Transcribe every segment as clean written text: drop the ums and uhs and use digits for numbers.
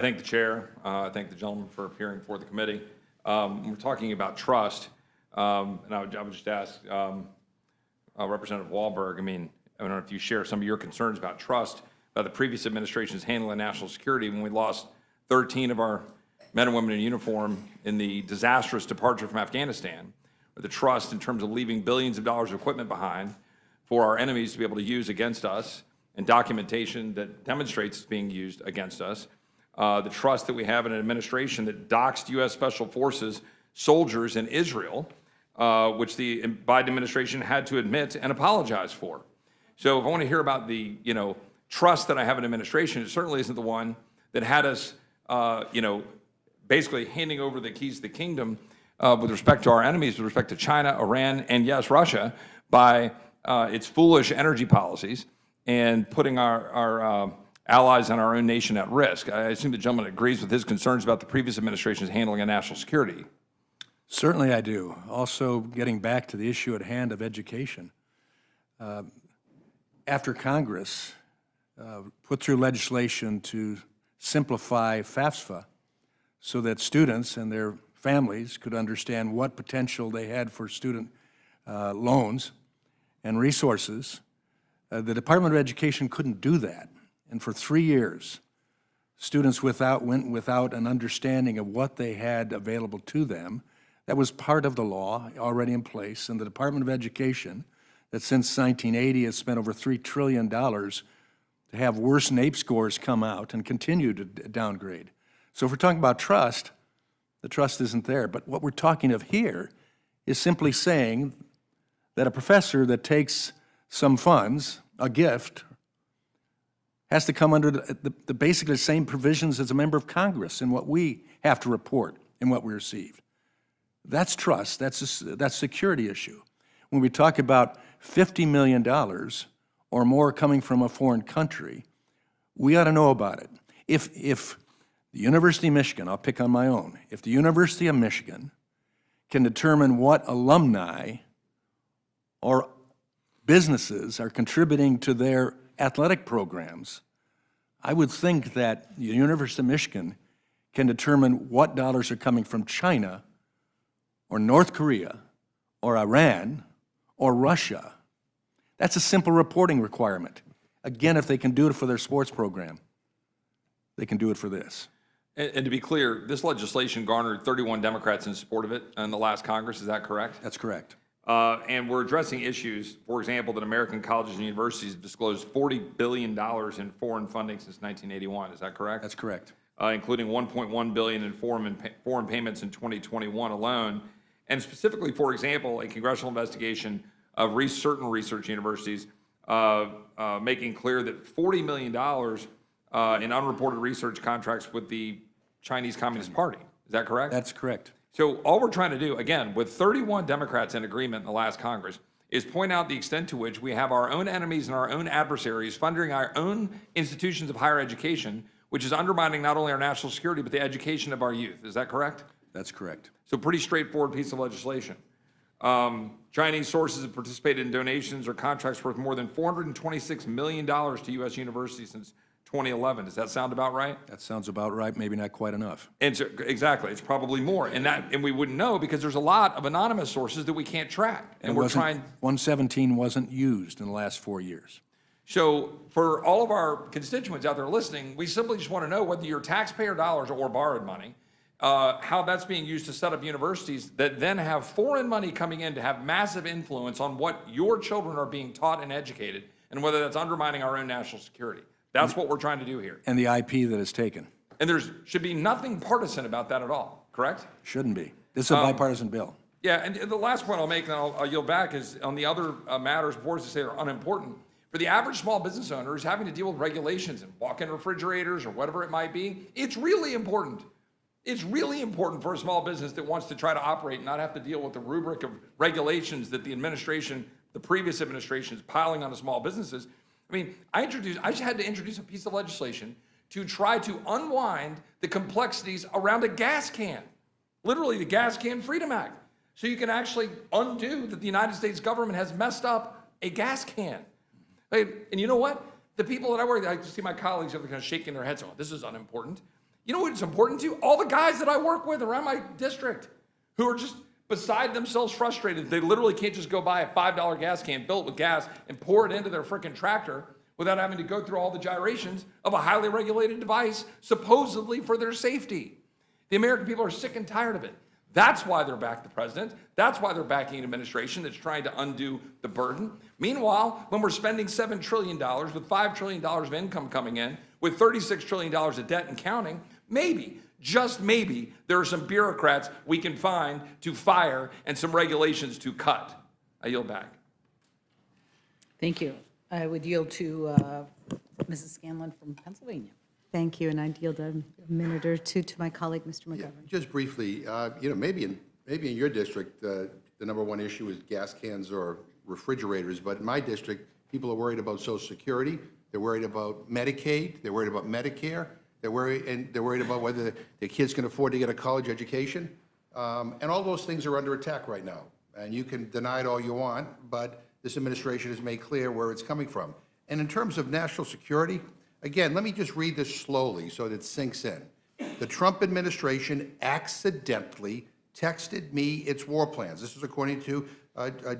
I thank the chair. I thank the gentleman for appearing before the committee. We're talking about trust, and I would just ask Representative Wahlberg, I don't know if you share some of your concerns about trust, about the previous administration's handling national security when we lost 13 of our men and women in uniform in the disastrous departure from Afghanistan, or the trust in terms of leaving billions of dollars of equipment behind for our enemies to be able to use against us, and documentation that demonstrates it's being used against us. The trust that we have in an administration that doxed U.S. Special Forces soldiers in Israel, which the Biden administration had to admit and apologize for. So if I want to hear about the trust that I have in administration, it certainly isn't the one that had us basically handing over the keys to the kingdom with respect to our enemies, with respect to China, Iran, and yes, Russia, by its foolish energy policies and putting our allies and our own nation at risk. I assume the gentleman agrees with his concerns about the previous administration's handling of national security. Certainly I do. Also, getting back to the issue at hand of education. After Congress put through legislation to simplify FAFSA so that students and their families could understand what potential they had for student loans and resources, the Department of Education couldn't do that. And for 3 years, students went without an understanding of what they had available to them. That was part of the law already in place. And the Department of Education, that since 1980 has spent over $3 trillion to have worse NAEP scores come out and continue to downgrade. So if we're talking about trust, the trust isn't there. But what we're talking of here is simply saying that a professor that takes some funds, a gift, has to come under the basically same provisions as a member of Congress in what we have to report and what we receive. That's trust. That's security issue. When we talk about $50 million or more coming from a foreign country, we ought to know about it. If the University of Michigan, I'll pick on my own, if the University of Michigan can determine what alumni or businesses are contributing to their athletic programs, I would think that the University of Michigan can determine what dollars are coming from China or North Korea or Iran or Russia. That's a simple reporting requirement. Again, if they can do it for their sports program, they can do it for this. And to be clear, this legislation garnered 31 Democrats in support of it in the last Congress. Is that correct? That's correct. And we're addressing issues, for example, that American colleges and universities have disclosed $40 billion in foreign funding since 1981. Is that correct? That's correct. Including $1.1 billion in foreign payments in 2021 alone. And specifically, for example, a congressional investigation of certain research universities making clear that $40 million in unreported research contracts with the Chinese Communist Party. Is that correct? That's correct. So all we're trying to do, again, with 31 Democrats in agreement in the last Congress, is point out the extent to which we have our own enemies and our own adversaries funding our own institutions of higher education, which is undermining not only our national security, but the education of our youth. Is that correct? That's correct. So pretty straightforward piece of legislation. Chinese sources have participated in donations or contracts worth more than $426 million to U.S. universities since 2011. Does that sound about right? That sounds about right, maybe not quite enough. And so, exactly, it's probably more. And we wouldn't know because there's a lot of anonymous sources that we can't track. And we're trying. 117 wasn't used in the last 4 years. So for all of our constituents out there listening, we simply just want to know whether your taxpayer dollars or borrowed money, how that's being used to set up universities that then have foreign money coming in to have massive influence on what your children are being taught and educated, and whether that's undermining our own national security. That's what we're trying to do here. And the IP that is taken. And there should be nothing partisan about that at all, correct? Shouldn't be. This is a bipartisan bill. Yeah, and the last point I'll make, and I'll yield back, is on the other matters, boards to say are unimportant. For the average small business owner who's having to deal with regulations and walk-in refrigerators or whatever it might be, it's really important. It's really important for a small business that wants to try to operate and not have to deal with the rubric of regulations that the previous administration is piling on the small businesses. I mean, I just had to introduce a piece of legislation to try to unwind the complexities around a gas can, literally the Gas Can Freedom Act. So you can actually undo that the United States government has messed up a gas can. And you know what? The people that I work with, I see my colleagues over there kind of shaking their heads, oh, this is unimportant. You know what's important to? All the guys that I work with around my district who are just beside themselves frustrated. They literally can't just go buy a $5 gas can filled with gas and pour it into their freaking tractor without having to go through all the gyrations of a highly regulated device, supposedly for their safety. The American people are sick and tired of it. That's why they're backing the president. That's why they're backing an administration that's trying to undo the burden. Meanwhile, when we're spending $7 trillion with $5 trillion of income coming in, with $36 trillion of debt and counting, maybe, just maybe, there are some bureaucrats we can find to fire and some regulations to cut. I yield back. Thank you. I would yield to Mrs. Scanlon from Pennsylvania. Thank you, and I yield a minute or two to my colleague, Mr. Yeah, McGovern. just briefly, maybe in your district, the number one issue is gas cans or refrigerators, but in my district, people are worried about Social Security, they're worried about Medicaid, they're worried about Medicare, they're worried about whether their kids can afford to get a college education, and all those things are under attack right now. And you can deny it all you want, but this administration has made clear where it's coming from. And in terms of national security, again, let me just read this slowly so that it sinks in. The Trump administration accidentally texted me its war plans. This is according to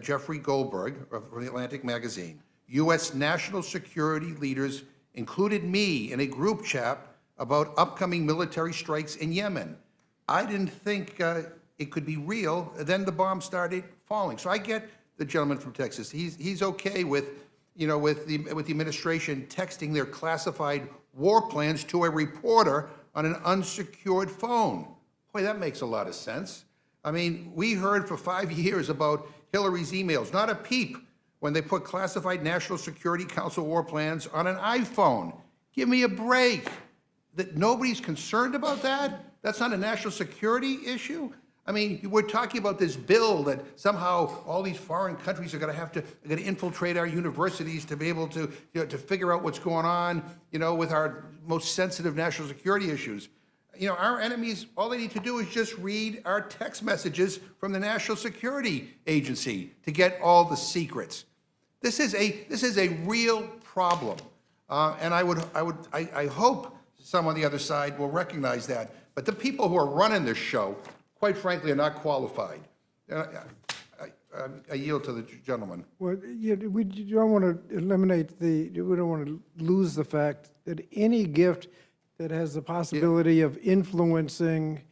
Jeffrey Goldberg from the Atlantic magazine. U.S. national security leaders included me in a group chat about upcoming military strikes in Yemen. I didn't think it could be real. Then the bomb started falling. So I get the gentleman from Texas. He's okay with the administration texting their classified war plans to a reporter on an unsecured phone. Boy, that makes a lot of sense. I mean, we heard for 5 years about Hillary's emails, not a peep when they put classified National Security Council war plans on an iPhone. Give me a break. That nobody's concerned about that? That's not a national security issue? I mean, we're talking about this bill that somehow all these foreign countries are going to infiltrate our universities to be able to figure out what's going on, with our most sensitive national security issues. Our enemies, all they need to do is just read our text messages from the National Security Agency to get all the secrets. This is a real problem, and I hope some on the other side will recognize that. But the people who are running this show, quite frankly, are not qualified. I yield to the gentleman. Well, we don't want to we don't want to lose the fact that any gift that has the possibility of influencing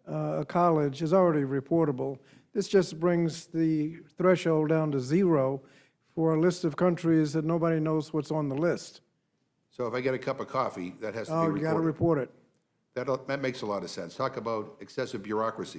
a college is already reportable. This just brings the threshold down to 0 for a list of countries that nobody knows what's on the list. So if I get a cup of coffee, that has to be reported. You got to report it. That makes a lot of sense. Talk about excessive bureaucracy.